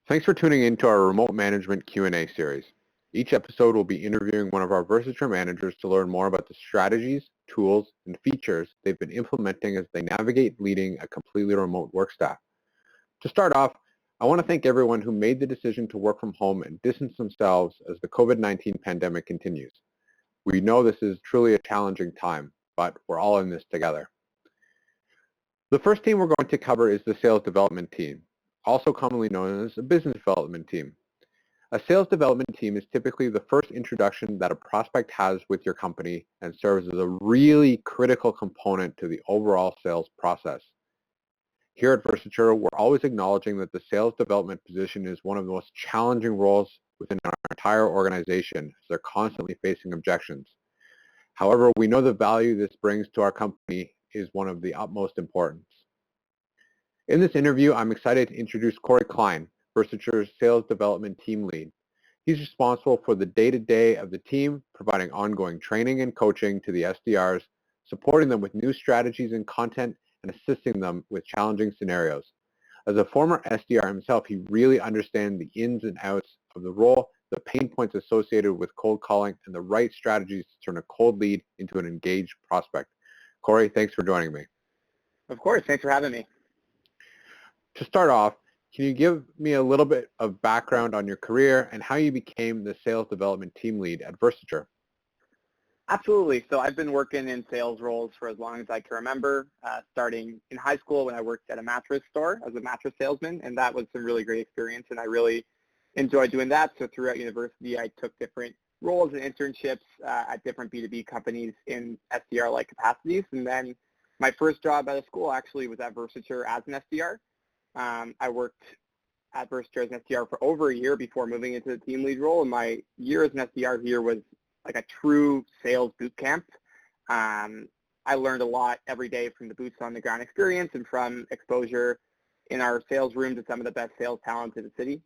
Thanks for tuning in to our remote management Q&A series. Each episode will be interviewing one of our Versature managers to learn more about the strategies, tools, and features they've been implementing as they navigate leading a completely remote work staff. To start off, I want to thank everyone who made the decision to work from home and distance themselves as the COVID-19 pandemic continues. We know this is truly a challenging time, but we're all in this together. The first team we're going to cover is the sales development team, also commonly known as a business development team. A sales development team is typically the first introduction that a prospect has with your company and serves as a really critical component to the overall sales process. Here at Versature, we're always acknowledging that the sales development position is one of the most challenging roles within our entire organization, as they're constantly facing objections. However, we know the value this brings to our company is one of the utmost importance. In this interview, I'm excited to introduce Cory Klein, Versature's Sales Development Team Lead. He's responsible for the day-to-day of the team, providing ongoing training and coaching to the SDRs, supporting them with new strategies and content, and assisting them with challenging scenarios. As a former SDR himself, he really understands the ins and outs of the role, the pain points associated with cold calling, and the right strategies to turn a cold lead into an engaged prospect. Cory, thanks for joining me. Of course, thanks for having me. To start off, can you give me a little bit of background on your career and how you became the sales development team lead at Versature? Absolutely. So I've been working in sales roles for as long as I can remember, starting in high school when I worked at a mattress store as a mattress salesman, and that was some really great experience, and I really enjoyed doing that. So throughout university, I took different roles and internships at different B2B companies in SDR-like capacities, and then my first job out of school actually was at Versature as an SDR. I worked at Versature as an SDR for over a year before moving into the team lead role, and my year as an SDR here was like a true sales boot camp. I learned a lot every day from the boots on the ground experience and from exposure in our sales room to some of the best sales talent in the city.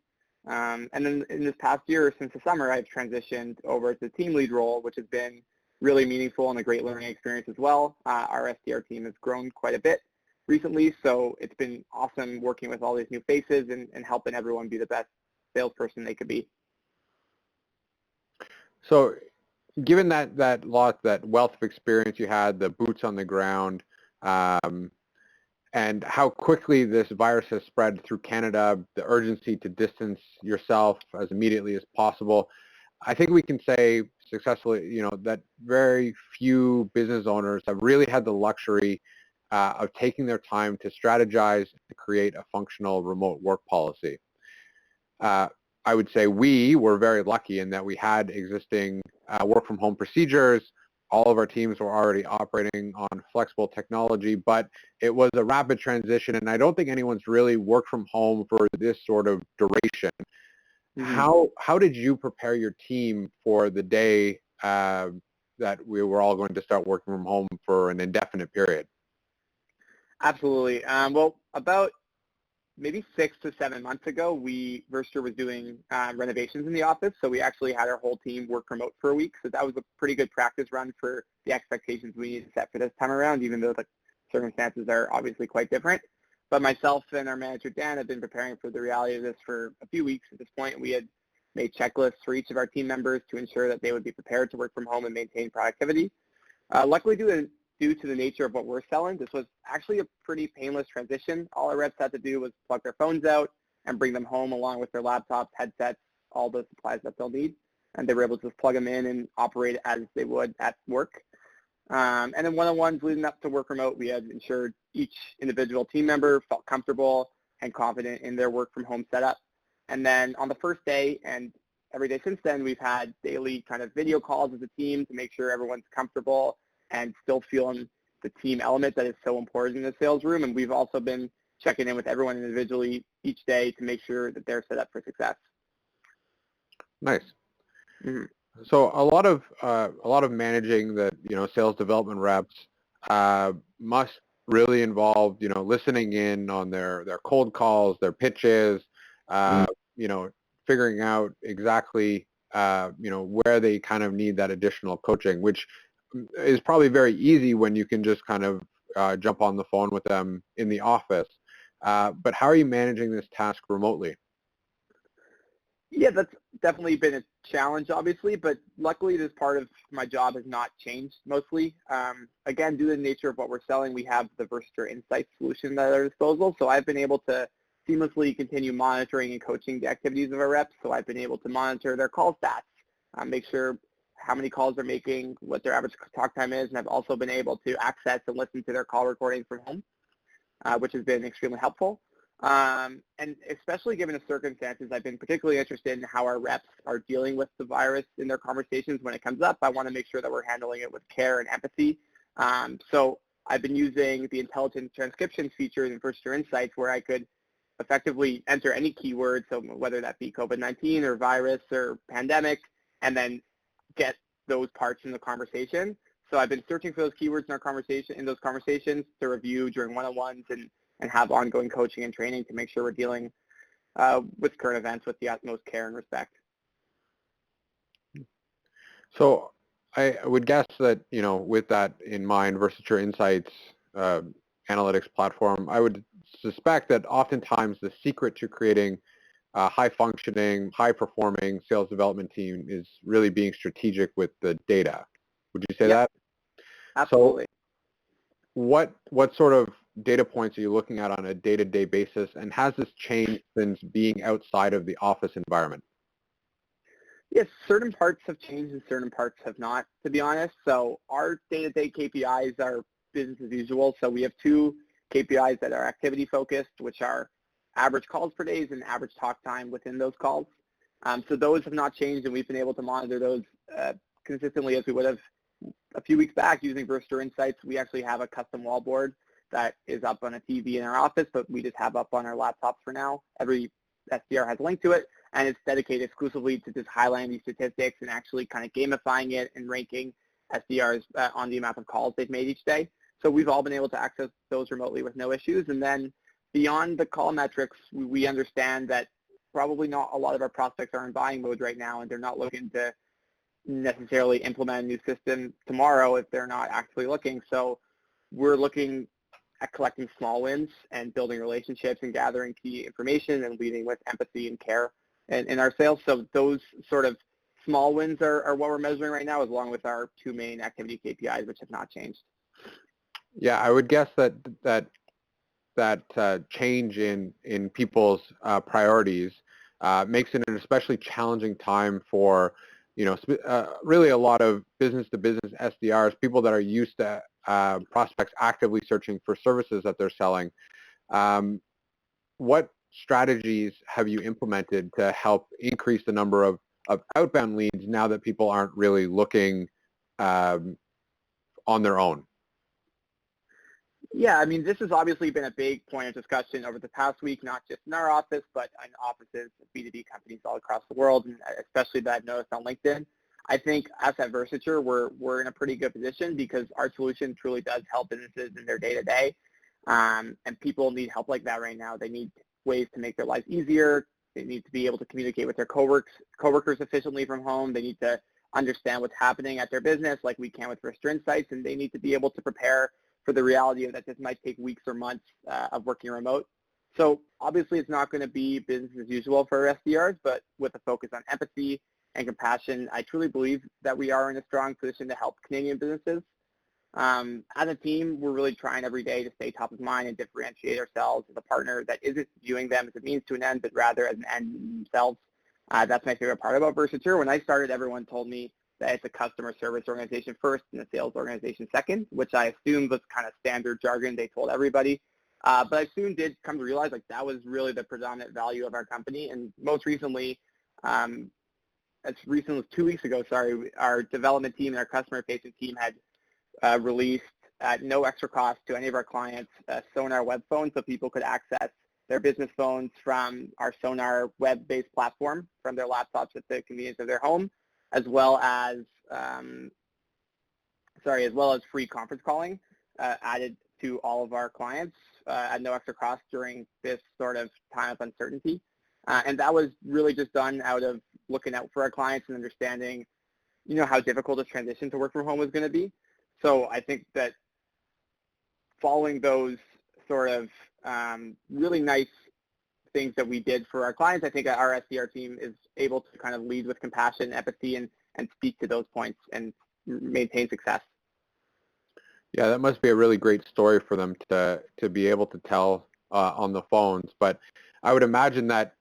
And then in this past year, since the summer, I've transitioned over to the team lead role, which has been really meaningful and a great learning experience as well. Our SDR team has grown quite a bit recently, so it's been awesome working with all these new faces and helping everyone be the best salesperson they could be. So given that wealth of experience you had, the boots on the ground, and how quickly this virus has spread through Canada, the urgency to distance yourself as immediately as possible, I think we can say successfully, that very few business owners have really had the luxury of taking their time to strategize to create a functional remote work policy. I would say we were very lucky in that we had existing work from home procedures. All of our teams were already operating on flexible technology, but it was a rapid transition, and I don't think anyone's really worked from home for this sort of duration. Mm-hmm. How did you prepare your team for the day that we were all going to start working from home for an indefinite period? Absolutely. Well, about maybe 6 to 7 months ago, Versature was doing renovations in the office, so we actually had our whole team work remote for a week. So that was a pretty good practice run for the expectations we need to set for this time around, even though the circumstances are obviously quite different. But myself and our manager, Dan, have been preparing for the reality of this for a few weeks at this point. We had made checklists for each of our team members to ensure that they would be prepared to work from home and maintain productivity. Luckily, due to the nature of what we're selling, this was actually a pretty painless transition. All our reps had to do was plug their phones out and bring them home along with their laptops, headsets, all the supplies that they'll need. And they were able to just plug them in and operate as they would at work. And then one-on-ones leading up to work remote, we had ensured each individual team member felt comfortable and confident in their work from home setup. And then on the first day and every day since then, we've had daily kind of video calls as a team to make sure everyone's comfortable and still feeling the team element that is so important in the sales room. And we've also been checking in with everyone individually each day to make sure that they're set up for success. Nice. Mm-hmm. So a lot of managing the sales development reps must really involve listening in on their cold calls, their pitches, figuring out exactly where they kind of need that additional coaching, which is probably very easy when you can just kind of jump on the phone with them in the office. But how are you managing this task remotely? Yeah, that's definitely been a challenge, obviously, but luckily this part of my job has not changed mostly. Again, due to the nature of what we're selling, we have the Versature Insights solution at our disposal, so I've been able to seamlessly continue monitoring and coaching the activities of our reps. So I've been able to monitor their call stats, make sure how many calls they're making, what their average talk time is, and I've also been able to access and listen to their call recordings from home, which has been extremely helpful. And especially given the circumstances, I've been particularly interested in how our reps are dealing with the virus in their conversations when it comes up. I want to make sure that we're handling it with care and empathy. So I've been using the intelligent transcription feature in Versature Insights where I could effectively enter any keyword, so whether that be COVID-19 or virus or pandemic, and then get those parts in the conversation. So I've been searching for those keywords in those conversations to review during one-on-ones and have ongoing coaching and training to make sure we're dealing with current events with the utmost care and respect. So I would guess that, with that in mind, Versature Insights analytics platform, I would suspect that oftentimes the secret to creating a high-functioning, high-performing sales development team is really being strategic with the data. Would you say that? Absolutely. So what sort of data points are you looking at on a day-to-day basis, and has this changed since being outside of the office environment? Yes, certain parts have changed and certain parts have not, to be honest. So our day-to-day KPIs are business as usual. So we have two KPIs that are activity focused, which are average calls per day and average talk time within those calls. So those have not changed, and we've been able to monitor those consistently as we would have a few weeks back using Versature Insights. We actually have a custom wallboard that is up on a TV in our office, but we just have up on our laptops for now. Every SDR has a link to it, and it's dedicated exclusively to just highlighting these statistics and actually kind of gamifying it and ranking SDRs on the amount of calls they've made each day. So we've all been able to access those remotely with no issues. And then beyond the call metrics, we understand that probably not a lot of our prospects are in buying mode right now, and they're not looking to necessarily implement a new system tomorrow if they're not actively looking. So we're looking at collecting small wins and building relationships and gathering key information and leading with empathy and care in our sales. So those sort of small wins are what we're measuring right now, along with our two main activity KPIs, which have not changed. Yeah, I would guess that change in people's priorities makes it an especially challenging time for really a lot of business-to-business SDRs, people that are used to prospects actively searching for services that they're selling. What strategies have you implemented to help increase the number of outbound leads now that people aren't really looking on their own? Yeah, I mean, this has obviously been a big point of discussion over the past week, not just in our office, but in offices of B2B companies all across the world, and especially that I've noticed on LinkedIn. I think us at Versature, we're in a pretty good position because our solution truly does help businesses in their day-to-day, and people need help like that right now. They need ways to make their lives easier. They need to be able to communicate with their coworkers efficiently from home. They need to understand what's happening at their business like we can with Versature Insights, and they need to be able to prepare for the reality of that this might take weeks or months of working remote. So obviously it's not going to be business as usual for SDRs, but with a focus on empathy and compassion, I truly believe that we are in a strong position to help Canadian businesses. As a team, we're really trying every day to stay top of mind and differentiate ourselves as a partner that isn't viewing them as a means to an end, but rather as an end in themselves. That's my favorite part about Versature. When I started, everyone told me that it's a customer service organization first and a sales organization second, which I assumed was kind of standard jargon they told everybody. But I soon did come to realize that was really the predominant value of our company. And most recently, as recently as 2 weeks ago, our development team and our customer-facing team had released at no extra cost to any of our clients Sonar web phones, so people could access their business phones from our Sonar web-based platform from their laptops at the convenience of their home, as well as free conference calling added to all of our clients at no extra cost during this sort of time of uncertainty. And that was really just done out of looking out for our clients and understanding, how difficult the transition to work from home was going to be. So I think that following those sort of really nice things that we did for our clients, I think our SDR team is able to kind of lead with compassion, empathy, and speak to those points and maintain success. Yeah, that must be a really great story for them to be able to tell on the phones. But I would imagine that,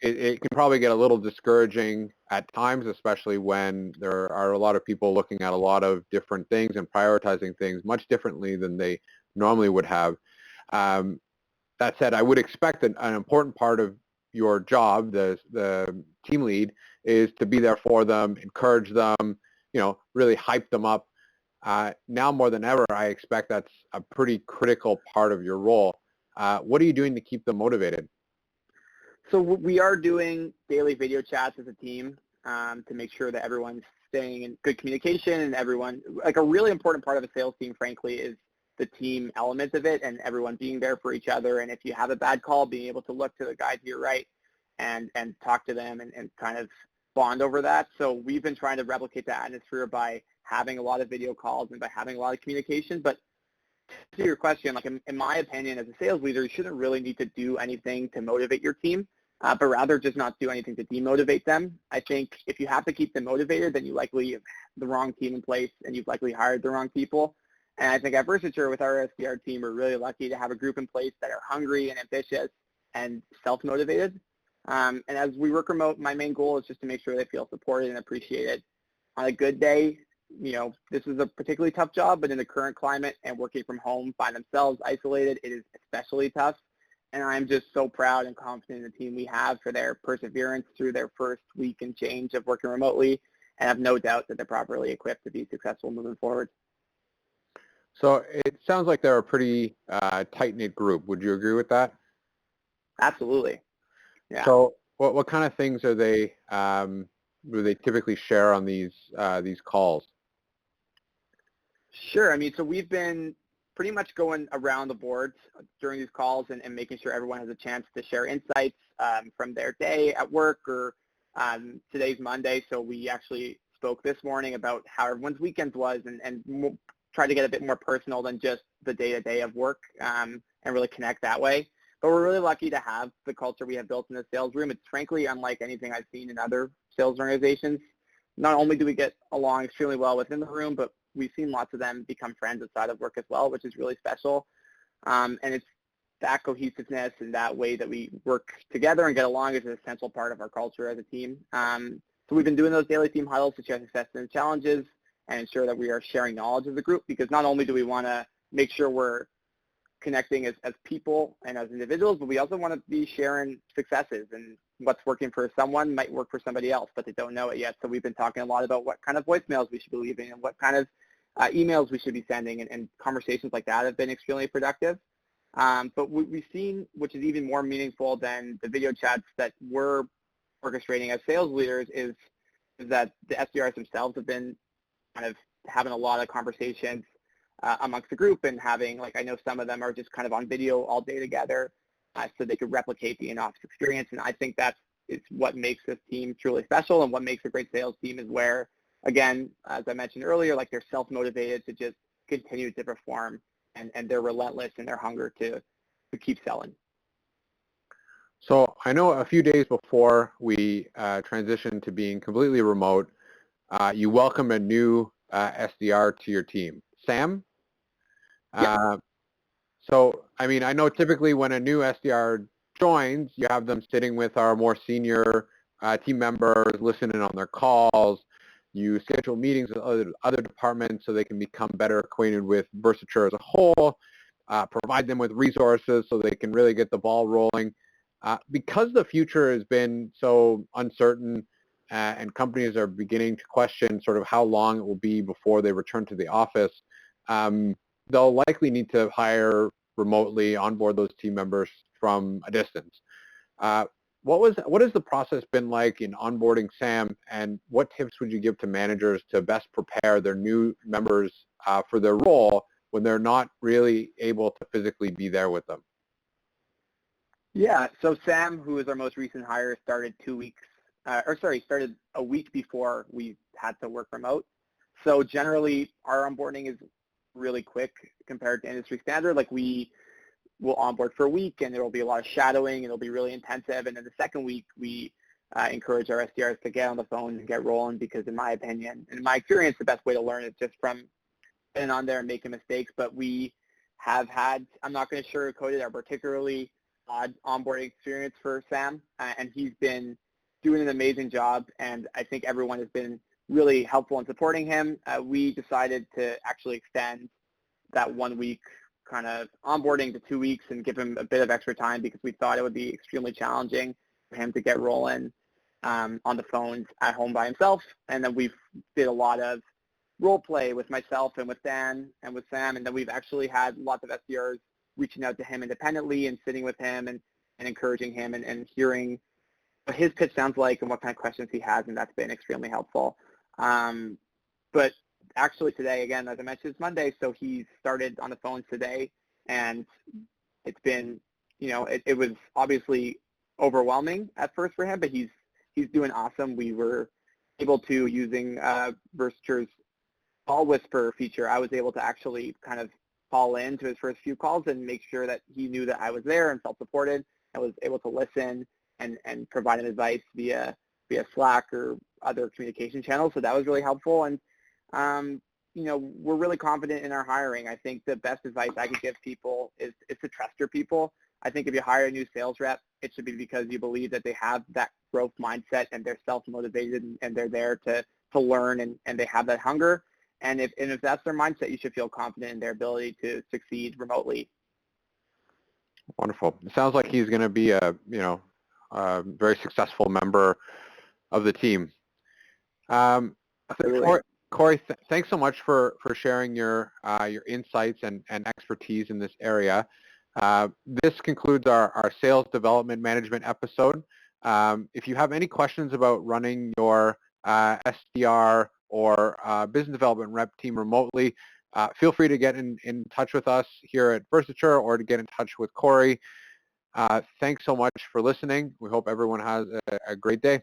it can probably get a little discouraging at times, especially when there are a lot of people looking at a lot of different things and prioritizing things much differently than they normally would have. That said, I would expect an important part of your job, the team lead, is to be there for them, encourage them, really hype them up. Now more than ever, I expect that's a pretty critical part of your role. What are you doing to keep them motivated? So we are doing daily video chats as a team to make sure that everyone's staying in good communication, and everyone, like a really important part of a sales team, frankly, is the team element of it and everyone being there for each other. And if you have a bad call, being able to look to the guy to your right and talk to them and kind of bond over that. So we've been trying to replicate that atmosphere by having a lot of video calls and by having a lot of communication. But to your question, like in my opinion, as a sales leader, you shouldn't really need to do anything to motivate your team, but rather just not do anything to demotivate them. I think if you have to keep them motivated, then you likely have the wrong team in place and you've likely hired the wrong people. And I think at Versature with our SDR team, we're really lucky to have a group in place that are hungry and ambitious and self-motivated. And as we work remote, my main goal is just to make sure they feel supported and appreciated. On a good day, this is a particularly tough job, but in the current climate and working from home by themselves, isolated, it is especially tough. And I'm just so proud and confident in the team we have for their perseverance through their first week and change of working remotely, and I have no doubt that they're properly equipped to be successful moving forward. So it sounds like they're a pretty tight-knit group. Would you agree with that? Absolutely. Yeah. So what kind of things are they do they typically share on these calls? Sure. I mean, so we've been pretty much going around the board during these calls and making sure everyone has a chance to share insights from their day at work, or today's Monday, so we actually spoke this morning about how everyone's weekend was and tried to get a bit more personal than just the day-to-day of work and really connect that way. But we're really lucky to have the culture we have built in the sales room. It's frankly unlike anything I've seen in other sales organizations. Not only do we get along extremely well within the room, but we've seen lots of them become friends outside of work as well, which is really special. And it's that cohesiveness and that way that we work together and get along is an essential part of our culture as a team. So we've been doing those daily team huddles to share success and challenges and ensure that we are sharing knowledge as a group, because not only do we want to make sure we're connecting as people and as individuals, but we also want to be sharing successes, and what's working for someone might work for somebody else, but they don't know it yet. So we've been talking a lot about what kind of voicemails we should be leaving and what kind of emails we should be sending, and conversations like that have been extremely productive. But what we've seen, which is even more meaningful than the video chats that we're orchestrating as sales leaders, is that the SDRs themselves have been kind of having a lot of conversations amongst the group, and having, like, I know some of them are just kind of on video all day together so they could replicate the in-office experience. And I think that's what makes this team truly special, and what makes a great sales team is where, again, as I mentioned earlier, like, they're self-motivated to just continue to perform, and they're relentless in their hunger to keep selling. So I know a few days before we transitioned to being completely remote, you welcomed a new SDR to your team, Sam. Yep. So, I mean, I know typically when a new SDR joins, you have them sitting with our more senior team members, listening on their calls. You schedule meetings with other departments so they can become better acquainted with Versature as a whole, provide them with resources so they can really get the ball rolling. Because the future has been so uncertain and companies are beginning to question sort of how long it will be before they return to the office, they'll likely need to hire remotely, onboard those team members from a distance. What has the process been like in onboarding Sam, and what tips would you give to managers to best prepare their new members for their role when they're not really able to physically be there with them? Yeah, so Sam, who is our most recent hire, started started a week before we had to work remote. So generally, our onboarding is really quick compared to industry standard. Like, we we'll onboard for a week, and there will be a lot of shadowing, and it'll be really intensive. And then the second week, we encourage our SDRs to get on the phone and get rolling, because in my opinion, and in my experience, the best way to learn is just from getting on there and making mistakes. But we have had, I'm not going to sugarcoat it, a particularly odd onboarding experience for Sam, and he's been doing an amazing job, and I think everyone has been really helpful in supporting him. We decided to actually extend that 1 week kind of onboarding to 2 weeks and give him a bit of extra time, because we thought it would be extremely challenging for him to get rolling on the phones at home by himself. And then we did a lot of role play with myself and with Dan and with Sam, and then we've actually had lots of SDRs reaching out to him independently and sitting with him and encouraging him and hearing what his pitch sounds like and what kind of questions he has, and that's been extremely helpful. But actually today, again, as I mentioned, it's Monday, so he started on the phones today, and it's been, it was obviously overwhelming at first for him, but he's doing awesome. We were able to, using Versature's call whisper feature, I was able to actually kind of call in to his first few calls and make sure that he knew that I was there and felt supported. I was able to listen and provide him advice via Slack or other communication channels. So that was really helpful. And, we're really confident in our hiring. I think the best advice I could give people is to trust your people. I think if you hire a new sales rep, it should be because you believe that they have that growth mindset and they're self-motivated and they're there to learn and they have that hunger. And if that's their mindset, you should feel confident in their ability to succeed remotely. Wonderful. It sounds like he's going to be a very successful member of the team. Cory, thanks so much for sharing your insights and expertise in this area. This concludes our sales development management episode. If you have any questions about running your SDR or business development rep team remotely, feel free to get in touch with us here at Versature or to get in touch with Cory. Thanks so much for listening. We hope everyone has a great day.